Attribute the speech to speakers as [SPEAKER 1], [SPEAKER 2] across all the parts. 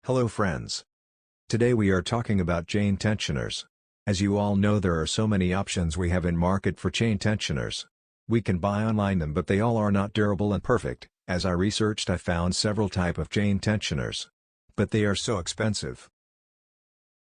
[SPEAKER 1] Hello friends. Today we are talking about chain tensioners. As you all know, there are so many options we have in market for chain tensioners. We can buy online them, but they all are not durable and perfect. As I researched, I found several type of chain tensioners. But they are so expensive.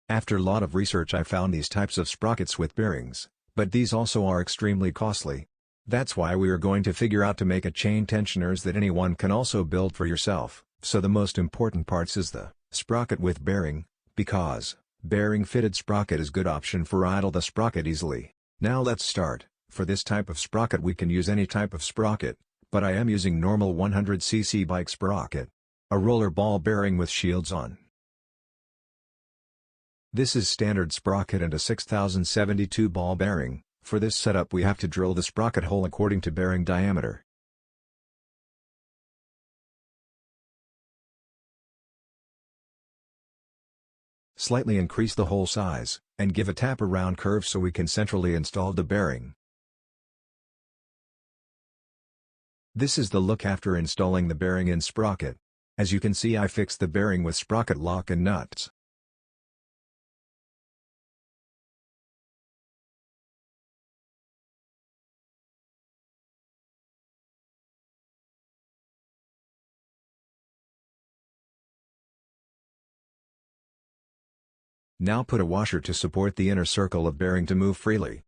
[SPEAKER 1] After a lot of research I found these types of sprockets with bearings, but these also are extremely costly. That's why we are going to figure out to make a chain tensioners that anyone can also build for yourself. So the most important parts is the sprocket with bearing, because bearing fitted sprocket is good option for idle the sprocket easily. Now let's start. For this type of sprocket we can use any type of sprocket, but I am using normal 100cc bike sprocket. A roller ball bearing with shields on. This is standard sprocket and a 6072 ball bearing. For this setup we have to drill the sprocket hole according to bearing diameter. Slightly increase the hole size, and give a tap around curve so we can centrally install the bearing. This is the look after installing the bearing in sprocket. As you can see, I fixed the bearing with sprocket lock and nuts. Now put a washer to support the inner circle of bearing to move freely.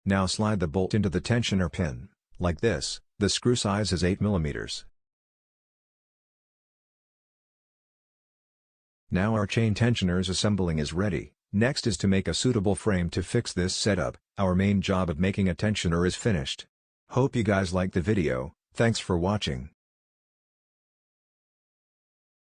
[SPEAKER 1] Now slide the bolt into the tensioner pin, like this. The screw size is 8 mm. Now our chain tensioners assembling is ready. Next is to make a suitable frame to fix this setup. Our main job of making a tensioner is finished. Hope you guys liked the video. Thanks for watching.